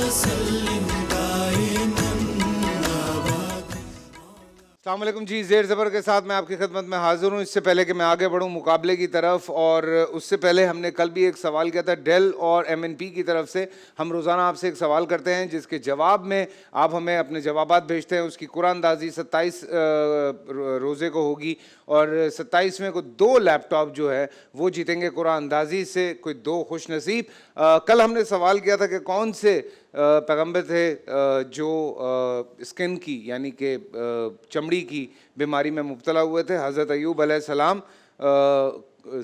अस्सलाम वालेकुम जी, ज़ेर ज़बर के साथ मैं आपकी खिदमत में हाज़िर हूँ। इससे पहले कि मैं आगे बढ़ूँ मुकाबले की तरफ, और उससे पहले हमने कल भी एक सवाल किया था डेल और एमएनपी की तरफ से। हम रोज़ाना आपसे एक सवाल करते हैं जिसके जवाब में आप हमें अपने जवाबात भेजते हैं। उसकी कुरानदाजी 27 रोज़े को होगी, और 27वें को 2 लैपटॉप जो है वो जीतेंगे कुरानदाजी से कोई 2 खुश नसीब। कल हमने सवाल किया था कि कौन से पैगंबर थे जो स्किन की यानी कि चमड़ी की बीमारी में मुब्तला हुए थे। हज़रत अय्यूब अलैहिस्सलाम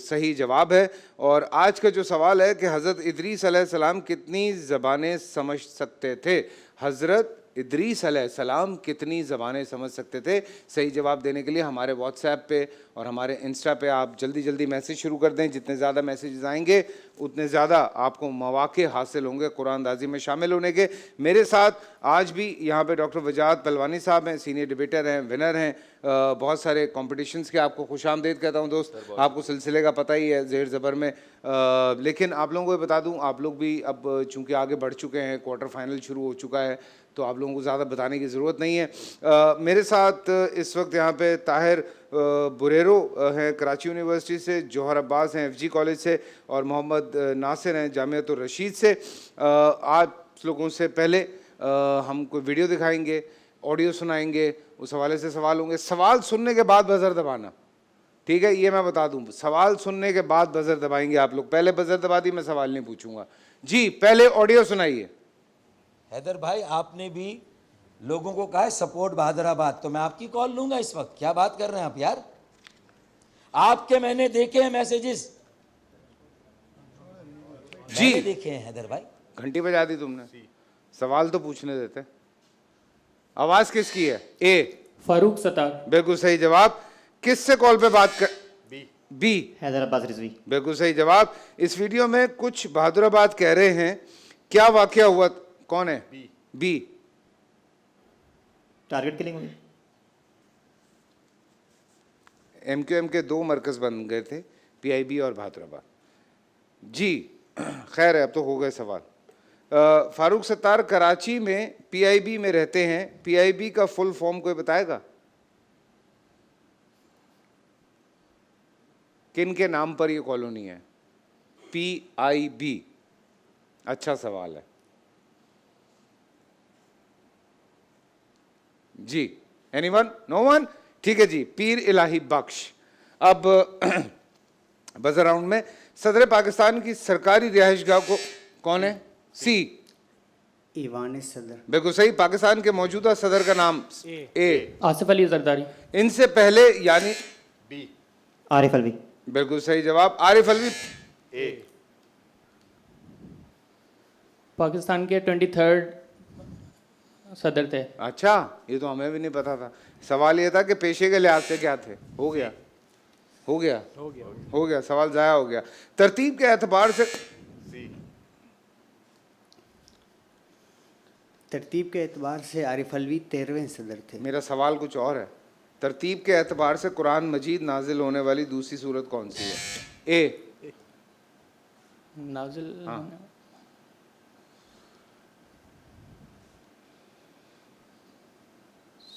सही जवाब है। और आज का जो सवाल है कि हज़रत इदरीस अलैहिस्सलाम कितनी ज़बानें समझ सकते थे। हज़रत इदरीस अलैहिस्सलाम कितनी ज़बानें समझ सकते थे। सही जवाब देने के लिए हमारे व्हाट्सएप पे और हमारे इंस्टा पे आप जल्दी जल्दी मैसेज शुरू कर दें। जितने ज़्यादा मैसेजेस आएंगे उतने ज़्यादा आपको मौके हासिल होंगे कुरानदाजी में शामिल होने के। मेरे साथ आज भी यहाँ पे डॉक्टर वजाहत पहलवानी साहब हैं, सीनियर डिबेटर हैं, विनर हैं बहुत सारे कॉम्पिटिशन्स के। आपको खुशामदीद कहता हूँ दोस्त, आपको सिलसिले का पता ही है ज़ेर ज़बर में। लेकिन आप लोगों को बता दूँ, आप लोग भी अब चूँकि आगे बढ़ चुके हैं, क्वार्टर फाइनल शुरू हो चुका है, तो आप लोगों को ज़्यादा बताने की ज़रूरत नहीं है। मेरे साथ इस वक्त यहाँ पे ताहिर बुरेरो हैं कराची यूनिवर्सिटी से, जौहर अब्बास हैं एफजी कॉलेज से, और मोहम्मद नासिर हैं जामियातुर रशीद से। आप लोगों से पहले हम कोई वीडियो दिखाएंगे, ऑडियो सुनाएंगे, उस हवाले से सवाल होंगे। सवाल सुनने के बाद बज़र दबाना, ठीक है, ये मैं बता दूँ। सवाल सुनने के बाद बज़र दबाएंगे आप लोग। पहले बज़र दबा दी, मैं सवाल नहीं पूछूंगा जी। पहले ऑडियो सुनाइए। हैदर भाई, आपने भी लोगों को कहा है सपोर्ट बहादुराबाद, तो मैं आपकी कॉल लूंगा इस वक्त। क्या बात कर रहे हैं आप यार? आपके मैंने देखे हैं मैसेजेस जी, मैंने देखे हैं हैदर भाई। घंटी बजा दी तुमने, सवाल तो पूछने देते। आवाज किसकी है? ए फारूक सतार। बिल्कुल सही जवाब। किससे कॉल पे बात कर? बी हैदर अब्बास रिजवी। बिल्कुल सही जवाब। इस वीडियो में कुछ बहादुराबाद कह रहे हैं, क्या वाकया हुआ? कौन है? बी टारगेट किलिंग हुई। एमक्यूएम के 2 मरकज बन गए थे, पीआईबी और बहादुराबाद जी। खैर है, अब तो हो गए सवाल। फारूक सत्तार कराची में पीआईबी में रहते हैं, पीआईबी का फुल फॉर्म कोई बताएगा? किन के नाम पर ये कॉलोनी है? पीआईबी। अच्छा सवाल है जी। एनीवन? No one? ठीक है जी। पीर इलाही बख्श। अब बजर राउंड में सदर पाकिस्तान की सरकारी रिहाइशगाह को कौन है? सी ईवान सदर। बिल्कुल सही। पाकिस्तान के मौजूदा सदर का नाम? ए आसिफ अली जरदारी। इनसे पहले यानी? बी आरिफ अलवी। बिल्कुल सही जवाब। आरिफ अलवी। ए पाकिस्तान के 23rd सदर थे। अच्छा, ये तो हमें भी नहीं पता था। सवाल ये था कि पेशे के लिहाज से क्या थे। हो गया हो गया हो गया हो गया, सवाल जाया हो गया। तरतीब के एतबार से? तरतीब के एतबार से आरिफ अलवी 13वें सदर थे। मेरा सवाल कुछ और है। तरतीब के एतबार से कुरान मजीद नाजिल होने वाली दूसरी सूरत कौन सी है? ए नाजिल। हाँ।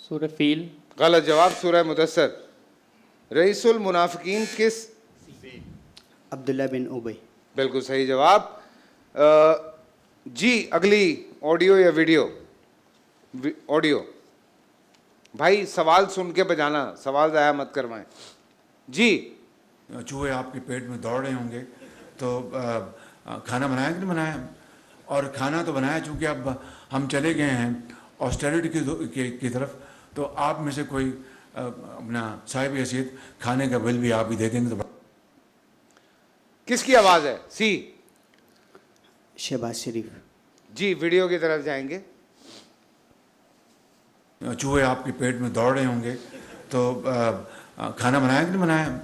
सूरह फील। गलत जवाब। सूरह मुदस्सर। रईसुल मुनाफिकीन किस? अब्दुल्ला बिन उबई। बिल्कुल सही जवाब। जी अगली ऑडियो या वीडियो? ऑडियो। भाई सवाल सुन के बजाना, सवाल ज़ाया मत करवाएं जी। चूहे आपके पेट में दौड़ रहे होंगे, तो खाना बनाया कि नहीं बनाया? और खाना तो बनाया, चूँकि अब हम चले गए हैं ऑस्टेरिटी की तरफ, तो आप में से कोई अपना साहिब हैसियत खाने का बिल भी आप ही दे देंगे तो। किसकी आवाज़ है? सी शहबाज शरीफ। जी वीडियो की तरफ जाएंगे। चूहे आपके पेट में दौड़ रहे होंगे, तो खाना बनाया कि नहीं बनाया?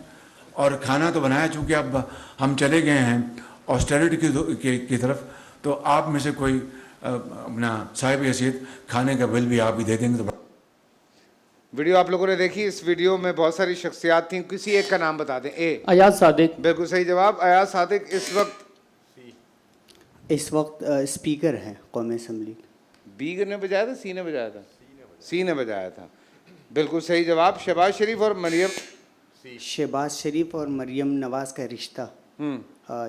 और खाना तो बनाया, चूँकि अब हम चले गए हैं ऑस्टेरिटी की तरफ, तो आप में से कोई अपना साहिब हैसियत खाने का बिल भी आप ही दे देंगे तो। वीडियो आप लोगों ने देखी। इस वीडियो में बहुत सारी शख्सियात थी, किसी एक का नाम बता दें। ए अयाज सादिक। बिल्कुल सही जवाब। अयाज सादिक इस वक्त इस वक्त स्पीकर हैं कौमी असम्बली। बी ने बजाया था, सी ने बजाया था? सी ने बजाया था। बिल्कुल सही जवाब। शहबाज शरीफ और मरियम। शहबाज शरीफ और मरियम नवाज का रिश्ता।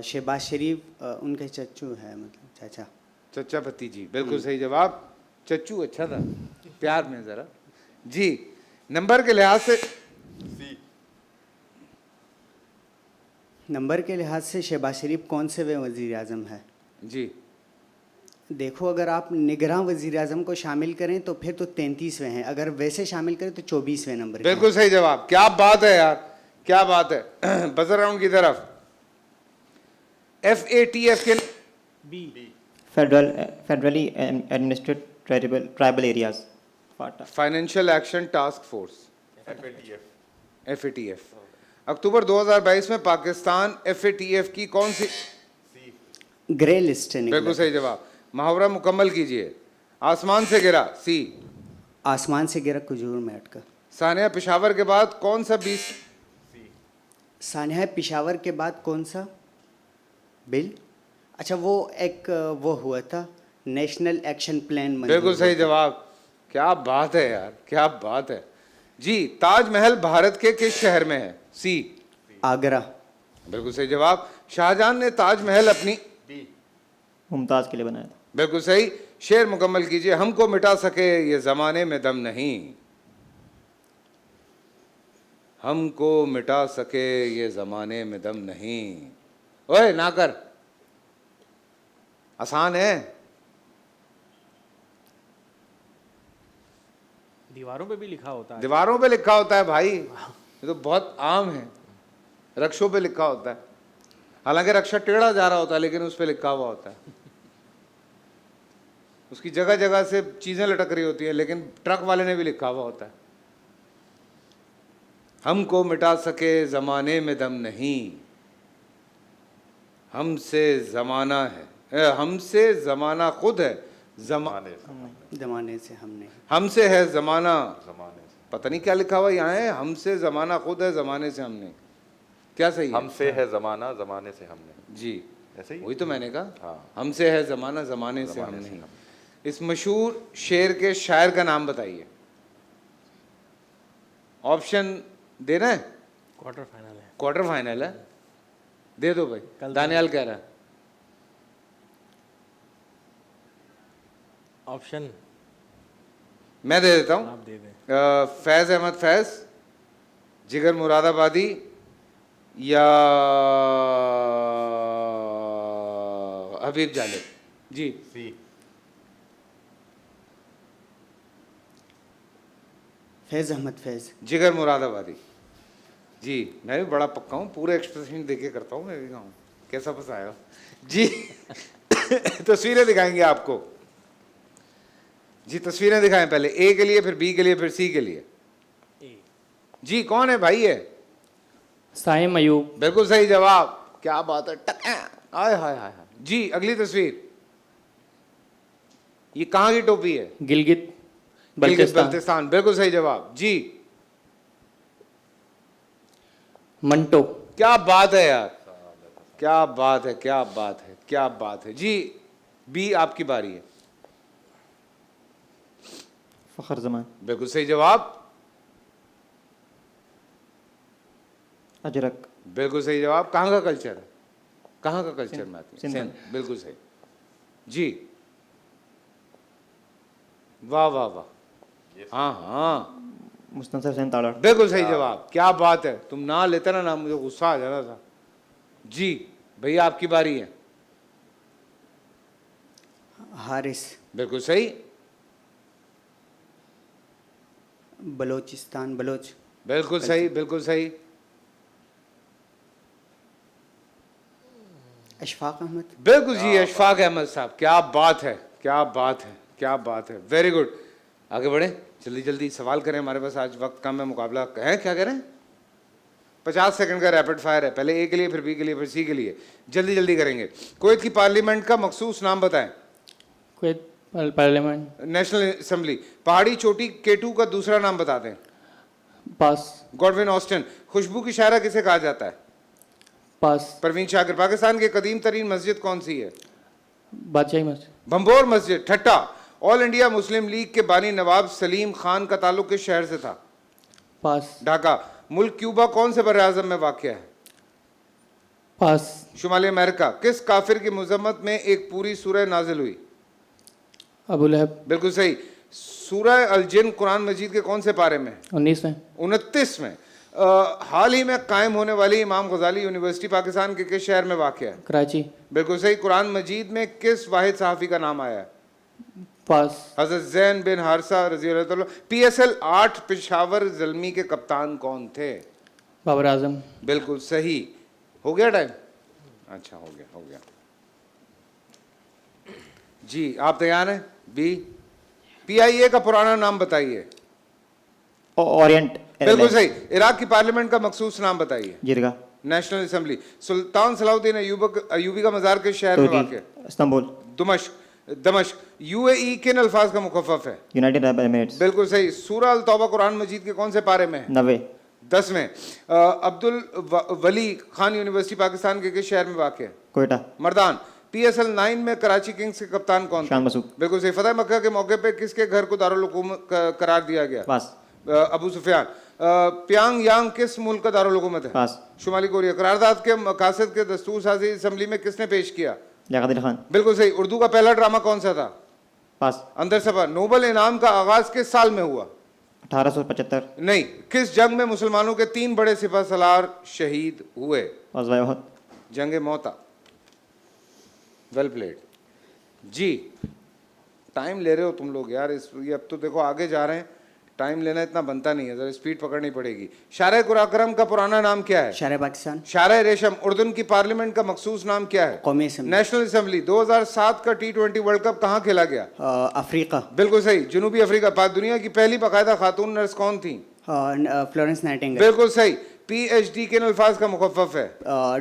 शहबाज शरीफ उनके चच्चू है, मतलब चाचा। चचा भतीजी, बिल्कुल सही जवाब। चच्चू अच्छा था, प्यार में जरा। जी, नंबर के लिहाज से नंबर के लिहाज से शहबाज शरीफ कौन से वे वज़ीर आज़म है? जी, देखो, अगर आप निगरां वज़ीर आज़म को शामिल करें तो फिर तो 33वें हैं, अगर वैसे शामिल करें तो 24वें नंबर के हैं। बिल्कुल सही जवाब। क्या बात है यार, क्या बात है। बजर राउंड की तरफ। FATF के Federally administered tribal areas. FATA. Financial action task force, FATF। अक्टूबर 2022 में पाकिस्तान FATF की कौन सी? ग्रे लिस्ट है बिल्कुल निकला। सही जवाब। मुहावरा मुकम्मल कीजिए। आसमान से गिरा, सी। आसमान से गिरा कुजूर में अटका। सानिया पेशावर के बाद कौन सा 20? सानिया पेशावर के बाद कौन सा बिल? अच्छा, वो एक वो हुआ था, नेशनल एक्शन प्लान। बिल्कुल सही जवाब। क्या बात है यार, क्या बात है। जी, ताजमहल भारत के किस शहर में है? सी। आगरा। बिल्कुल सही जवाब। शाहजहां ने ताजमहल अपनी? मुमताज के लिए बनाया था। बिल्कुल सही। शेर मुकम्मल कीजिए। हमको मिटा सके ये जमाने में दम नहीं। हमको मिटा सके ये जमाने में दम नहीं। ओए ना कर, आसान है। दीवारों पे भी लिखा होता है। दीवारों पे लिखा होता है भाई, ये तो बहुत आम है। रक्षों पे लिखा होता है, हालांकि रक्षा टेढ़ा जा रहा होता है लेकिन उस पे लिखा हुआ होता है। उसकी जगह जगह से चीजें लटक रही होती हैं लेकिन ट्रक वाले ने भी लिखा हुआ होता है, हमको मिटा सके जमाने में दम नहीं, हमसे जमाना है, हमसे जमाना खुद है, जमाने से हम नहीं। हमसे है जमाना, पता नहीं क्या लिखा हुआ यहाँ है, हमसे जमाना खुद है, जमाने से हम नहीं। क्या सही है? हमसे है जमाना, जमाने से हमने। जी, ऐसे ही वही तो मैंने कहा। हाँ। हमसे है जमाना, जमाने से हम जमाने से नहीं। हम। इस मशहूर शेर के शायर का नाम बताइए। ऑप्शन देना है? क्वार्टर फाइनल है। क्वार्टर फाइनल है, दे दो भाई। दानियाल कह रहा है। ऑप्शन मैं दे देता हूँ। आप दे दें। फैज अहमद फैज, जिगर मुरादाबादी या हबीब जालिब। जी, फैज़ अहमद फैज़। जिगर मुरादाबादी। जी, मैं भी बड़ा पक्का हूँ, पूरे एक्सप्रेशन देके करता हूँ मैं भी। गाँव कैसा फंसाएगा जी। तस्वीरें दिखाएंगे आपको जी, तस्वीरें दिखाएं पहले, ए के लिए, फिर बी के लिए, फिर सी के लिए। जी, कौन है भाई? है साइम अयूब। बिल्कुल सही जवाब। क्या बात है, आय हाय हाय। जी, अगली तस्वीर, ये कहाँ की टोपी है? गिलगित गिलगित बल्तिस्तान। बल्तिस्तान। बिल्कुल सही जवाब। जी, मंटो। क्या बात है यार, क्या बात है, क्या बात है, क्या बात है। जी, बी आपकी बारी है। फखर जमान। बिल्कुल सही जवाब। अजरक। बिल्कुल सही जवाब। कहाँ का कल्चर है? कहाँ का कल्चर में आती है? सिंध। सिंध। बिल्कुल सही। जी, वाह वाह वाह। हाँ हाँ, मुस्तनसर हुसैन ताड़ा। बिल्कुल सही जवाब। क्या बात है, तुम ना लेते ना मुझे गुस्सा आ जाना था। जी भैया, आपकी बारी है। हारिस। बिल्कुल सही। बलोचिस्तान, बलोच। बिल्कुल सही, बिल्कुल सही। अशफाक अहमद। बिल्कुल जी, अशफाक अहमद साहब। क्या बात है, क्या बात है, क्या बात है। Very good. आगे बढ़े, जल्दी जल्दी सवाल करें, हमारे पास आज वक्त कम है, मुकाबला है। क्या करें? 50 सेकंड का रैपिड फायर है, पहले ए के लिए, फिर बी के लिए, फिर सी के लिए। जल्दी जल्दी करेंगे। कुवैत की पार्लियामेंट का मखसूस नाम बताएं। Kuwait parliament. National assembly. पहाड़ी चोटी केटू का दूसरा नाम बता दें। पास। Godwin Austen. खुशबू की शायरा किसे कहा जाता है? पास। परवीन शाकिर। पाकिस्तान की कदीम तरीन मस्जिद कौन सी है? बादशाही मस्जिद। भंबोर मस्जिद। ठट्टा, ऑल इंडिया मुस्लिम लीग के बानी नवाब सलीम खान का ताल्लुक किस शहर से था? पास। ढाका, मुल्क क्यूबा कौन से बर आज़म में वाक़ है? पास। शुमाली अमेरिका, किस काफिर की मजम्मत में एक पूरी सूरह नाजिल हुई? अबू लहब। बिल्कुल सही। सूरह अल जिन कुरान मजीद के कौन से पारे में? 19 में। 29 में। हाल ही में कायम होने वाली इमाम गजाली यूनिवर्सिटी पाकिस्तान के किस शहर में वाक़ है? कराची। बिल्कुल सही। कुरान मजीद में किस वाहिद सहाफ़ी का नाम आया है? पास। हज़रत ज़ैन बिन हारसा रज़ी अल्लाह तआला। PSL 8 पेशावर ज़ल्मी के कप्तान कौन थे? बाबर आजम। बिल्कुल सही। हो गया टाइम? अच्छा, हो गया जी। आप तैयार हैं? बी, PIA का पुराना नाम बताइए। ओरिएंट बिल्कुल सही। इराक की पार्लियामेंट का मखसूस नाम बताइए। जिरगा। National assembly. सुल्तान सलाउद्दीन अयूबी का मजार किस शहर में वाक़ है? इस्तांबुल। दमश्क। UAE किन अल्फाज का मुखफ़फ़ है? United Arab Emirates. बिल्कुल सही। सूरह अल तौबा कुरान मजीद के कौन से पारे में है? 90। 10 में। अब्दुल वली खान यूनिवर्सिटी पाकिस्तान के किस शहर में वाक़ है? कोयटा। मर्दान। PSL 9 में कराची किंग्स के कप्तान कौन थे? शान मसूद। बिल्कुल सही। फतह मक्का के मौके पे किसके घर को दारुल हुकूमत करार दिया गया? पास। अबू सुफियान। प्यांग यांग किस मुल्क का दारुल हुकूमत है? पास। शुमाली कोरिया। करारदाद के मकासद के दस्तूर साजी असम्बली में किसने पेश किया? लियाकत अली खान। बिल्कुल सही। उर्दू का पहला ड्रामा कौन सा था? पास। अंदर सफा। नोबल इनाम का आगाज किस साल में हुआ? 1875। नहीं। किस जंग में मुसलमानों के 3 बड़े सिपह सलार शहीद हुए? गज़वा उहद। जंग मोता। वेल प्लेड जी। टाइम ले रहे हो तुम लोग यार। ये अब तो देखो आगे जा रहे हैं, टाइम लेना इतना बनता नहीं है, जरा स्पीड पकड़नी पड़ेगी। शारे कुराकरम का पुराना नाम क्या है? शारे पाकिस्तान। शारे रेशम। उर्दून की पार्लियामेंट का मखसूस नाम क्या है? कौमी असेंबली। National assembly. 2007 का T20 वर्ल्ड कप कहाँ खेला गया? अफ्रीका। बिल्कुल सही। जनूबी अफ्रीका। दुनिया की पहली बाकायदा खातून नर्स कौन थी? Florence Nightingale. बिल्कुल सही। PhD किन अल्फाज का मुखफ़फ़ है?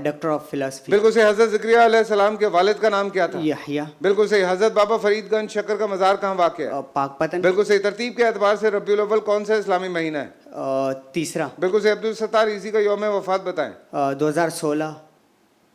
Doctor of philosophy. बिल्कुल सही। हजरत ज़करिया अलैहिस्सलाम के वालिद का नाम क्या था? यहया। बिल्कुल सही। हजरत बाबा फरीदगंज शक्कर का मज़ार कहाँ वाक़ है? पाकपतन। बिल्कुल सही। तरतीब के एतबार से रबीउल अव्वल कौन सा इस्लामी महीना है? तीसरा। बिल्कुल सही। अब्दुल सत्तार ईसी का यौम वफ़ात बताएं। 2016।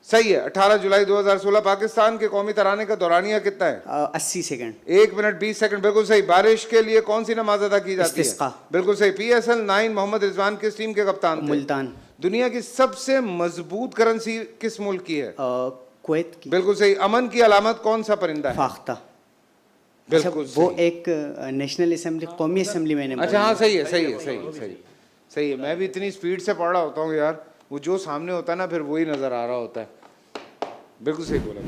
सही है। 18 जुलाई 2016। पाकिस्तान के कौमी तराने का दौरानिया कितना है? 80 सेकंड। 1 minute 20 second. बिल्कुल सही। बारिश के लिए कौन सी नमाज अदा की जाती है? इस्तिस्का। बिल्कुल सही। PSL 9 मोहम्मद रिजवान किस टीम के कप्तान थे? मुल्तान। दुनिया की सबसे मजबूत करेंसी किस मुल्क की है? कुवैत की। बिल्कुल सही। अमन की अलामत कौन सा परिंदा है? फाख्ता। बिल्कुल वो सही। एक नेशनल असेंबली, कौमी असेंबली मैंने अच्छा हाँ, सही है। मैं भी इतनी स्पीड से पढ़ रहा होता हूँ यार, वो जो सामने होता है ना फिर वही नजर आ रहा होता है। बिल्कुल सही बोला।